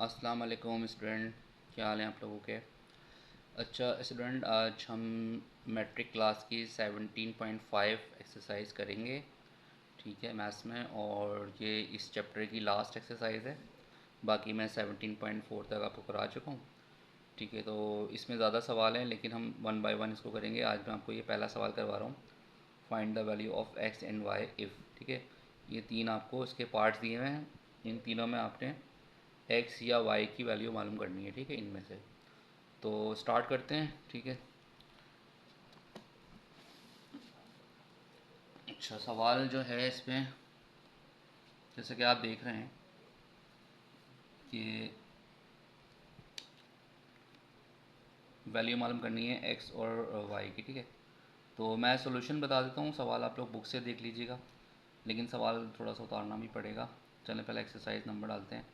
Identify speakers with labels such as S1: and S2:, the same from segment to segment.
S1: अस्सलाम वालेकुम स्टूडेंट, क्या हाल है आप लोगों के। अच्छा स्टूडेंट, आज हम मैट्रिक क्लास की 17.5 एक्सरसाइज करेंगे। ठीक है, मैथ्स में, और ये इस चैप्टर की लास्ट एक्सरसाइज है। बाकी मैं 17.4 तक आपको करा चुका हूँ। ठीक है, तो इसमें ज़्यादा सवाल हैं लेकिन हम वन बाय वन इसको करेंगे। आज मैं आपको ये पहला सवाल करवा रहा हूँ, find the value of X and why if. ठीक है, ये तीन आपको इसके पार्ट्स दिए हुए हैं। इन तीनों में आपने एक्स या वाई की वैल्यू मालूम करनी है। ठीक है, इनमें से तो स्टार्ट करते हैं। ठीक है, अच्छा सवाल जो है इसमें, जैसे कि आप देख रहे हैं कि वैल्यू मालूम करनी है एक्स और वाई की। ठीक है, तो मैं सॉल्यूशन बता देता हूँ, सवाल आप लोग बुक से देख लीजिएगा, लेकिन सवाल थोड़ा सा उतारना भी पड़ेगा। चलें पहले एक्सरसाइज नंबर डालते हैं।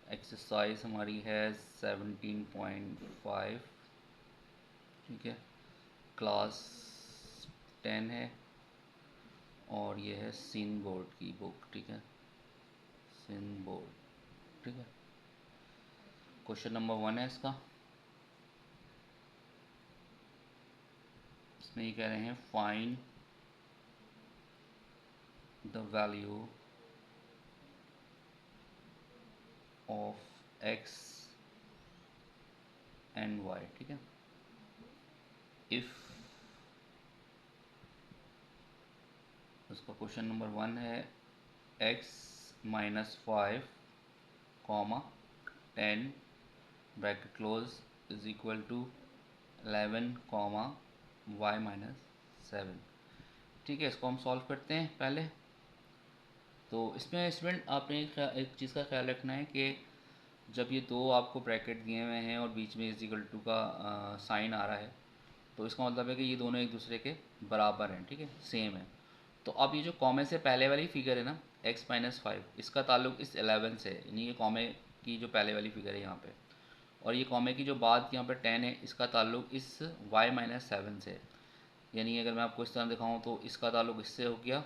S1: एक्सरसाइज हमारी है 17.5। ठीक है, क्लास 10 है, और ये है सीन बोर्ड की बुक। ठीक है, सीन बोर्ड। ठीक है, क्वेश्चन नंबर 1 है इसका। इसमें ये कह रहे हैं find the value of X and Y. ठीक है, इफ़, उसका क्वेश्चन नंबर 1 है X -5 comma 10 bracket close is equal to 11 comma y-7। ठीक है, इसको हम सॉल्व करते हैं पहले। तो इसमें स्टूडेंट आपने एक चीज़ का ख्याल रखना है कि जब ये दो आपको ब्रैकेट दिए हुए हैं और बीच में इज इक्वल टू का साइन आ रहा है, तो इसका मतलब है कि ये दोनों एक दूसरे के बराबर हैं। ठीक है, सेम है। तो अब ये जो कॉमे से पहले वाली फिगर है ना, x-5, इसका ताल्लुक इस 11 से है, यानी ये कॉमे की जो पहले वाली फिगर है यहाँ पे, और ये कॉमे की जो बाद यहाँ पे 10 है, इसका ताल्लुक इस y-7 से है। यानी अगर मैं आपको इस तरह दिखाऊँ तो इसका ताल्लुक इससे हो गया,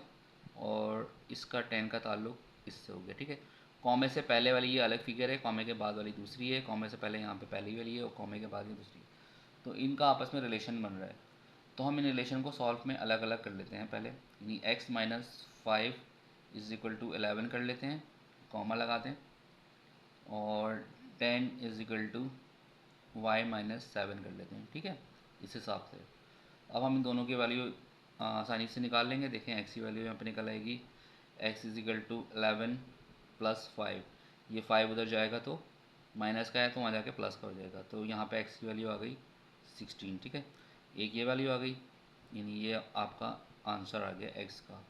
S1: और इसका 10 का ताल्लुक इससे हो गया। ठीक है, कॉमे से पहले वाली ये अलग फिगर है, कॉमे के बाद वाली दूसरी है, कॉमे से पहले यहाँ पे पहली वाली है और कॉमे के बाद ये दूसरी है। तो इनका आपस में रिलेशन बन रहा है। तो हम इन रिलेशन को सॉल्व में अलग अलग कर लेते हैं पहले, यानी x-5 इज इक्वल टू 11 कर लेते हैं, कॉमा लगा दें, और 10 इज इक्वल टू y-7 कर लेते हैं। ठीक है, इस हिसाब से अब हम इन दोनों की वैल्यू आसानी से निकाल लेंगे। देखें एक्स की वैल्यू यहाँ पे निकल आएगी, x is equal to 11 plus 5। ये 5 उधर जाएगा तो माइनस का है, तो वहाँ जाके प्लस का हो जाएगा, तो यहाँ पे x की वैल्यू आ गई 16। ठीक है, एक ये वैल्यू आ गई, यानी ये आपका आंसर आ गया x का।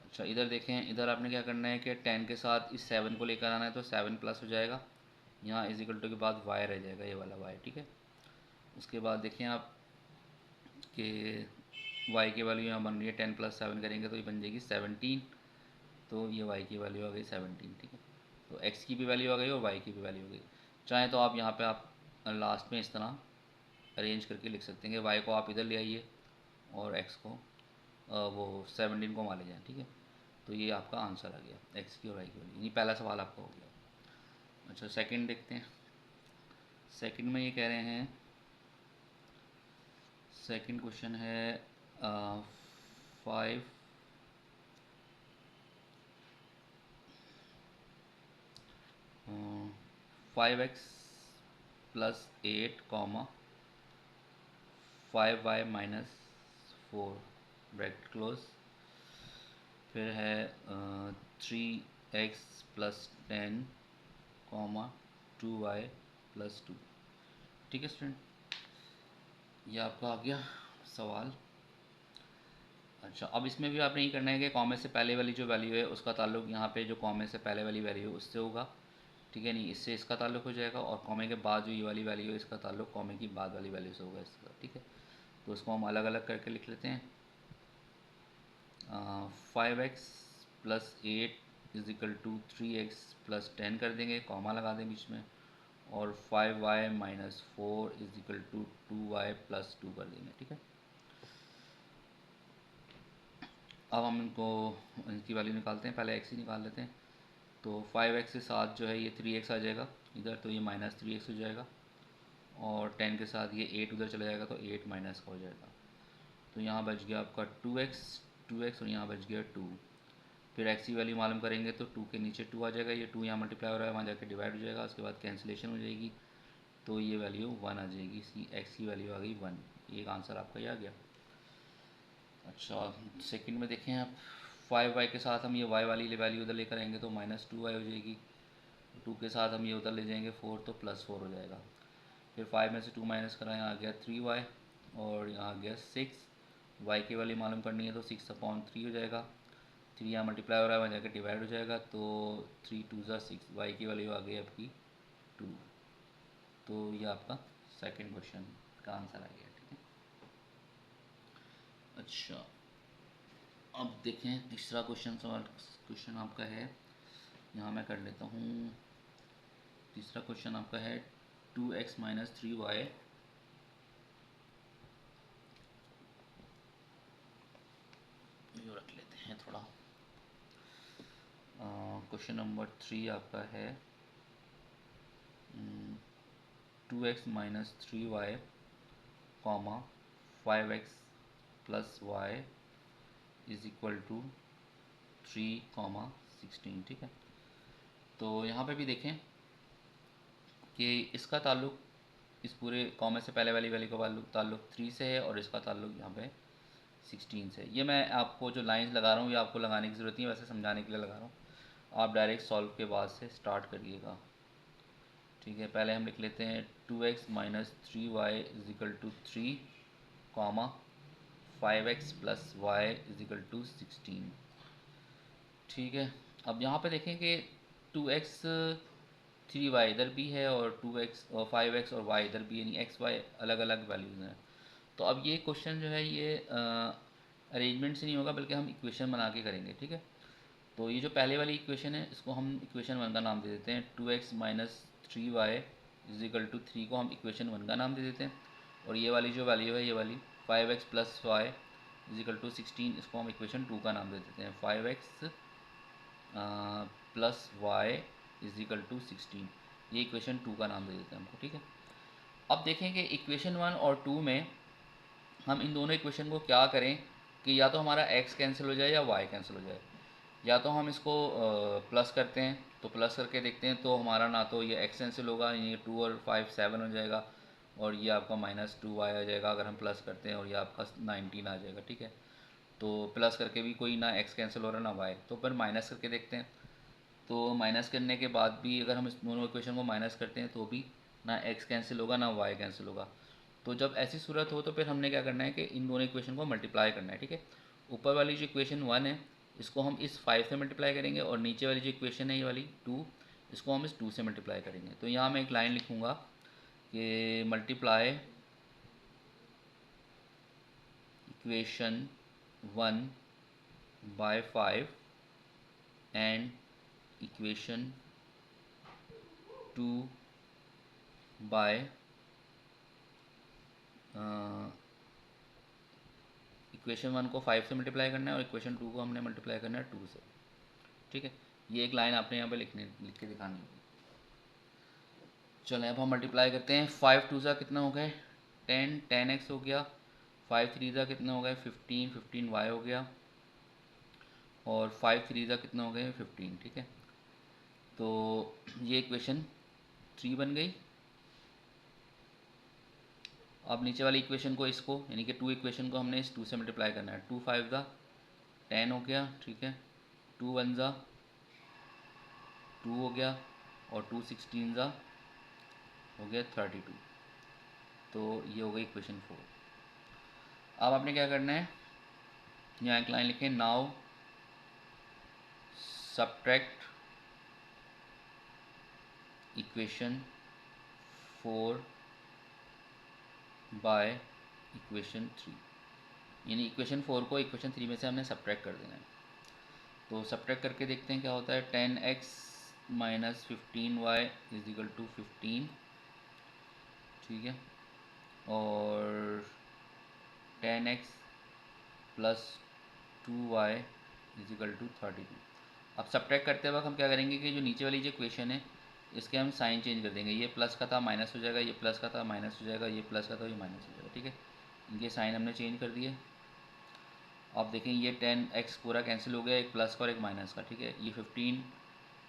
S1: अच्छा इधर देखें, इधर आपने क्या करना है कि 10 के साथ इस 7 को लेकर आना है, तो 7 प्लस हो जाएगा, यहाँ इज इक्वल टू के बाद y रह जाएगा, ये वाला y। ठीक है, उसके बाद देखें आप कि y की वैल्यू यहाँ बन रही है, 10 प्लस 7 करेंगे तो ये बन जाएगी 17, तो ये y की वैल्यू आ गई 17। ठीक है, तो x की भी वैल्यू आ गई और y की भी वैल्यू आ गई। चाहे तो आप यहाँ पे आप लास्ट में इस तरह अरेंज करके लिख सकते हैं कि y को आप इधर ले आइए और x को वो 17 को मान ले जाएँ। ठीक है, तो ये आपका आंसर आ गया x की और y की वैल्यू, ये पहला सवाल आपका हो गया। अच्छा सेकंड देखते हैं। सेकंड में ये कह रहे हैं, सेकंड क्वेश्चन है 5 5x+8 comma 5y-4 bracket close, फिर है 3x+10 कॉमा 2y+2। ठीक है स्टूडेंट, ये आपका आ गया सवाल। अच्छा अब इसमें भी आपने ये करना है कि कॉमे से पहले वाली जो वैल्यू है उसका ताल्लुक यहाँ पे जो कॉमे से पहले वाली वैल्यू है उससे होगा। ठीक है, नहीं इससे इसका ताल्लुक हो जाएगा, और कॉमे के बाद जो ये वाली वैल्यू है इसका ताल्लुक कॉमे की बाद वाली वैल्यू से होगा इसका। ठीक है, तो इसको हम अलग अलग करके लिख लेते हैं। 5x+8 is equal to 3x+10 कर देंगे, कॉमा लगा दें बीच में, और 5y-4 is equal to 2y+2 कर देंगे। ठीक है, अब हम इनको, इनकी वैल्यू निकालते हैं, पहले x ही निकाल लेते हैं। तो 5x के साथ जो है ये 3x आ जाएगा इधर, तो ये -3x हो जाएगा, और 10 के साथ ये 8 उधर चला जाएगा, तो 8 माइनस का हो जाएगा। तो यहाँ बच गया आपका 2x और यहाँ बच गया 2। फिर x की वैल्यू मालूम करेंगे तो 2 के नीचे 2 आ जाएगा, ये 2 यहाँ मल्टीप्लाई हो रहा है, वहाँ जाके डिवाइड हो जाएगा, उसके बाद कैंसिलेशन हो जाएगी, तो ये वैल्यू 1 आ जाएगी, इसी x की वैल्यू आ गई 1। एक आंसर आपका ये आ गया। अच्छा, सेकंड में देखें आप, 5y के साथ हम ये y वाली वैल्यू उधर लेकर आएंगे तो -2y हो जाएगी, 2 के साथ हम ये उधर ले जाएंगे 4, तो +4 हो जाएगा। फिर 5 में से 2 माइनस करा, यहाँ आ गया 3y और यहाँ आ गया 6। y की वैल्यू मालूम करनी है तो 6/3 हो जाएगा, 3 यहाँ मल्टीप्लाई हो रहा है, वहाँ जाकर डिवाइड हो जाएगा, तो 3 2 ज़ा 6, y की वैल्यू आ गई आपकी 2। तो ये आपका सेकंड क्वेश्चन का आंसर आ गया, ठीक है। अच्छा, अब देखें तीसरा क्वेश्चन। सवाल क्वेश्चन आपका है, यहाँ मैं कर लेता हूँ। तीसरा क्वेश्चन आपका है 2x - 3y रख लेते हैं थोड़ा। क्वेश्चन नंबर 3 आपका है 2x - 3y, 5x + y = 3, 16, ठीक है। तो यहाँ पे भी देखें कि इसका ताल्लुक इस पूरे कॉमा से पहले वाली वैल्यू का ताल्लुक 3 से है, और इसका ताल्लुक यहाँ पे 16 से। ये मैं आपको जो लाइंस लगा रहा हूँ ये आपको लगाने की ज़रूरत नहीं है, वैसे समझाने के लिए लगा रहा हूँ। आप डायरेक्ट सॉल्व के बाद से स्टार्ट करिएगा, ठीक है। पहले हम लिख लेते हैं 2x - 3y = 3, 5x + y = 16, ठीक है। अब यहाँ पे देखें कि 2x 3y इधर भी है, और 2x और 5x और y इधर भी, यानी x y अलग अलग वैल्यूज़ हैं। तो अब ये क्वेश्चन जो है ये अरेंजमेंट से नहीं होगा, बल्कि हम इक्वेशन बना के करेंगे, ठीक है। तो ये जो पहले वाली इक्वेशन है इसको हम इक्वेशन 1 का नाम दे देते हैं। 2x - 3y = 3 को हम इक्वेशन 1 का नाम दे देते हैं, और ये वाली जो वैल्यू है ये वाली 5x + y = 16, इसको हम इक्वेशन 2 का नाम दे देते हैं। 5x + y = 16, ये इक्वेशन 2 का नाम दे देते हैं हमको, ठीक है। अब देखें कि इक्वेशन 1 और 2 में हम इन दोनों इक्वेशन को क्या करें कि या तो हमारा x कैंसिल हो जाए या y कैंसिल हो जाए। या तो हम इसको प्लस करते हैं, तो प्लस करके देखते हैं, तो हमारा ना तो ये x कैंसिल होगा, ये 2 और 5 7 हो जाएगा, और ये आपका -2y आ जाएगा अगर हम प्लस करते हैं, और ये आपका 19 आ जाएगा, ठीक है। तो प्लस करके भी कोई ना x कैंसिल हो रहा ना y, तो फिर माइनस करके देखते हैं। तो माइनस करने के बाद भी अगर हम इस दोनों इक्वेशन को माइनस करते हैं तो भी ना x कैंसिल होगा ना y कैंसिल होगा। तो जब ऐसी सूरत हो तो फिर हमने क्या करना है कि इन दोनों इक्वेशन को मल्टीप्लाई करना है, ठीक है। ऊपर वाली जो इक्वेशन 1 है इसको हम इस 5 से मल्टीप्लाई करेंगे, और नीचे वाली जो इक्वेशन है ये वाली 2, इसको हम इस 2 से मल्टीप्लाई करेंगे। तो यहाँ मैं एक लाइन लिखूँगा कि multiply equation 1 by 5 and equation 2 by equation 1 को 5 से मल्टीप्लाई करना है, और इक्वेशन 2 को हमने मल्टीप्लाई करना है 2 से, ठीक है। ये एक लाइन आपने यहाँ पे लिख के दिखानी होगी। चलें अब हम मल्टीप्लाई करते हैं। 5 2 ज़ा कितना हो गए 10, 10x हो गया। 5 3 ज़ा कितना हो गए 15, 15y हो गया, और 5 3 ज़ा कितना हो गए 15, ठीक है। तो ये इक्वेशन 3 बन गई। अब नीचे वाली इक्वेशन को इसको यानी कि 2 इक्वेशन को हमने इस 2 से मल्टीप्लाई करना है। 2 5 ज़ा 10 हो गया, ठीक है। 2 1 ज़ा 2 हो गया, और 2 16 ज़ा हो गया 32। तो ये हो गई इक्वेशन 4। अब आपने क्या करना है, यहाँ एक लाइन लिखें, now subtract equation 4 by equation 3, यानी इक्वेशन 4 को इक्वेशन 3 में से हमने सब्ट्रैक्ट कर देना है। तो सब्ट्रैक्ट करके देखते हैं क्या होता है। 10x - 15y = 15, ठीक है, और 10x + 2y = 32। अब सब्ट्रैक्ट करते वक्त हम क्या करेंगे कि जो नीचे वाली जो इक्वेशन है इसके हम साइन चेंज कर देंगे। ये प्लस का था माइनस हो जाएगा, ये प्लस का था माइनस हो जाएगा, ये प्लस का था ये माइनस हो जाएगा। ठीक है, इनके साइन हमने चेंज कर दिए। आप देखें ये 10x पूरा कैंसिल हो गया, एक प्लस का और एक माइनस का। ठीक है, ये 15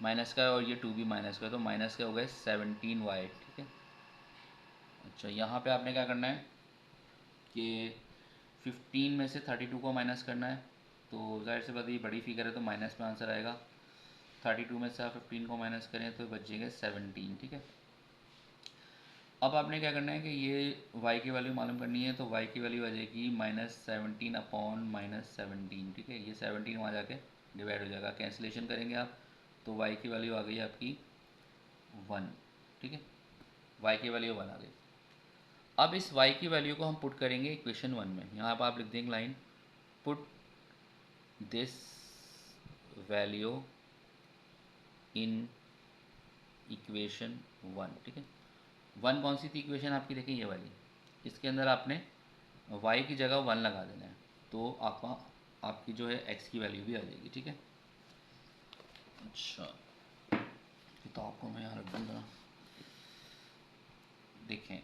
S1: माइनस का है और ये 2 भी माइनस का है, तो माइनस के हो गए 17y। ठीक है, अच्छा यहाँ पे आपने क्या करना है कि 15 में से 32 को माइनस करना है। तो जाहिर सी बात ये बड़ी फिगर है तो माइनस में आंसर आएगा। 32 में से आप 15 को माइनस करें तो बचेंगे 17। ठीक है, अब आपने क्या करना है कि ये y की वैल्यू मालूम करनी है, तो y की वैल्यू आ जाएगी -17 अपॉन -17। ठीक है, ये 17 वहाँ जाके डिवाइड हो जाएगा, कैंसिलेशन करेंगे आप तो y की वैल्यू आ गई आपकी 1। ठीक है, y की वैल्यू 1 आ गई। अब इस y की वैल्यू को हम पुट करेंगे इक्वेशन 1 में। यहाँ पर आप लिख देंगे line put this value in equation 1। ठीक है, 1 कौन सी थी इक्वेशन आपकी, देखिए ये वाली। इसके अंदर आपने y की जगह 1 लगा देना है, तो आपकी जो है x की वैल्यू भी आ जाएगी। ठीक है, अच्छा किताब को मैं यहाँ रख दूँगा, देखें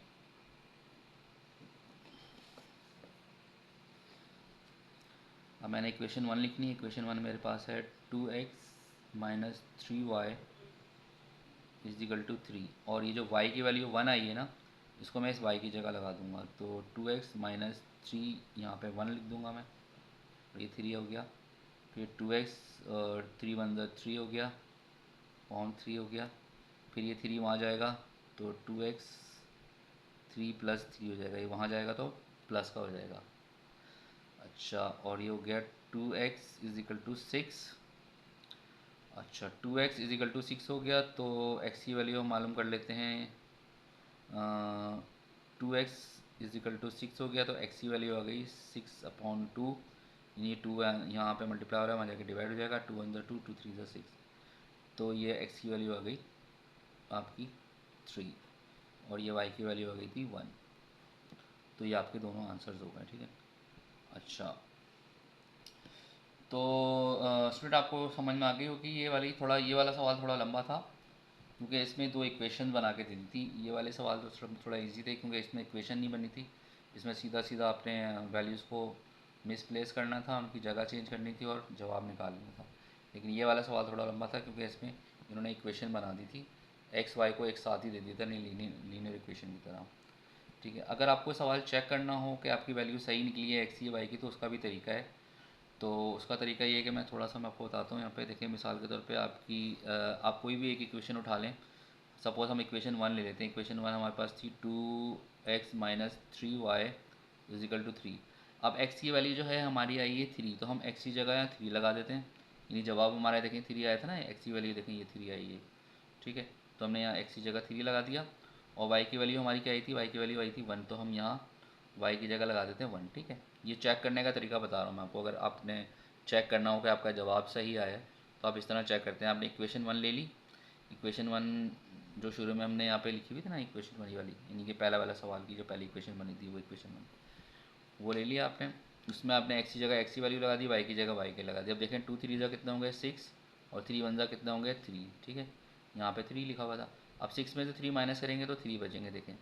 S1: अब मैंने इक्वेशन 1 लिखनी है। इक्वेशन 1 मेरे पास है 2x minus 3y is equal to 3, और ये जो y की वैल्यू 1 आई है ना, इसको मैं इस y की जगह लगा दूंगा। तो 2x माइनस 3 यहाँ पे 1 लिख दूंगा मैं, और ये 3 हो गया। फिर 2x 3 1 3 हो गया, पॉइंट 3 हो गया। फिर ये 3 वहाँ जाएगा तो 2x 3 प्लस 3 हो जाएगा, ये वहाँ जाएगा तो प्लस का हो जाएगा। अच्छा, और ये हो गया 2x इज इक्वल टू 6। अच्छा 2x इज इक्वल टू 6 हो गया, तो x की वैल्यू हम मालूम कर लेते हैं। 2x इज इक्वल टू 6 हो गया, तो x की वैल्यू आ गई 6 अपॉन 2। ये 2 यहाँ पे मल्टीप्लाई हो रहा है, वहाँ जाके डिवाइड हो जाएगा। 2 1 2 2 3 6, तो ये x की वैल्यू आ गई आपकी 3, और ये y की वैल्यू आ गई थी 1। तो ये आपके दोनों आंसर्स हो गए। ठीक है, अच्छा तो स्टूडेंट आपको समझ में आ गई होगी ये वाला सवाल थोड़ा लंबा था, क्योंकि इसमें दो इक्वेशन बना के देनी थी। ये वाले सवाल तो थोड़ा इजी थे, क्योंकि इसमें इक्वेशन नहीं बनी थी। इसमें सीधा सीधा आपने वैल्यूज़ को मिसप्लेस करना था, उनकी जगह चेंज करनी थी और जवाब निकालना था। लेकिन ये वाला सवाल थोड़ा लंबा था, क्योंकि इसमें इन्होंने इक्वेशन बना दी थी, एक्स वाई को एक साथ ही दे दिया था, नहीं लीनियर इक्वेशन की तरह। ठीक है, अगर आपको सवाल चेक करना हो कि आपकी वैल्यू सही निकली है एक्स की वाई की, तो उसका भी तरीका है। तो उसका तरीका ये है कि मैं थोड़ा सा मैं आपको बताता हूँ। यहाँ पे देखिए, मिसाल के तौर पे आप कोई भी एक इक्वेशन उठा लें। सपोज़ हम इक्वेशन 1 ले लेते हैं। इक्वेशन 1 हमारे पास थी 2x minus 3y is equal to 3। अब x की वैल्यू जो है हमारी आई है 3, तो हम x की जगह यहाँ 3 लगा देते हैं। यानी जवाब हमारा देखें 3 आया था ना, x की वैल्यू देखें ये 3 आई है। ठीक है, तो हमने यहाँ x की जगह 3 लगा दिया, और y की वैल्यू हमारी क्या आई थी, y की वैल्यू आई थी 1, तो हम यहाँ y की जगह लगा देते हैं 1। ठीक है, ये चेक करने का तरीका बता रहा हूँ मैं आपको। अगर आपने चेक करना हो कि आपका जवाब सही आया है, तो आप इस तरह चेक करते हैं। आपने इक्वेशन 1 ले ली। इक्वेशन 1 जो शुरू में हमने यहाँ पे लिखी हुई थी ना, इक्वेशन 1 वाली, यानी कि पहला वाला सवाल की जो पहली इक्वेशन बनी थी, वो इक्वेशन 1 वो ले लिया आपने। उसमें आपने एक्स की जगह एक्स की वैल्यू लगा दी, वाई की जगह वाई के लगा दी। अब देखें 2 3 जा कितने होंगे 6, और 3 1 जा कितने होंगे 3। ठीक है, यहाँ पे 3 लिखा हुआ था। अब 6 में से 3 माइनस करेंगे तो 3 बचेंगे। देखें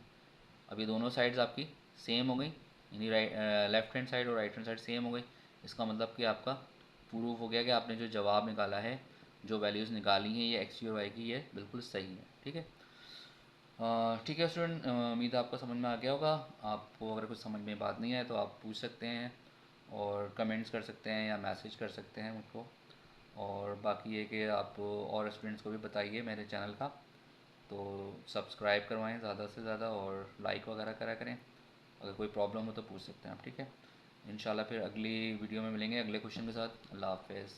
S1: अब ये दोनों साइड्स आपकी सेम हो गई, यानी लेफ्ट हैंड साइड और राइट हैंड साइड सेम हो गई। इसका मतलब कि आपका प्रूफ हो गया कि आपने जो जवाब निकाला है, जो वैल्यूज़ निकाली हैं, ये एक्स की और वाई की, ये बिल्कुल सही है। ठीक है, ठीक है स्टूडेंट, उम्मीद है आपको समझ में आ गया होगा। आपको अगर कुछ समझ में बात नहीं आए तो आप पूछ सकते हैं, और कमेंट्स कर सकते हैं या मैसेज कर सकते हैं मुझको। और बाकी ये कि आप और स्टूडेंट्स को भी बताइए मेरे चैनल का, तो सब्सक्राइब करवाएं ज़्यादा से ज़्यादा, और लाइक वगैरह करा करें। अगर कोई प्रॉब्लम हो तो पूछ सकते हैं आप। ठीक है, इंशाल्लाह फिर अगली वीडियो में मिलेंगे अगले क्वेश्चन के साथ। अल्लाह हाफ़िज़।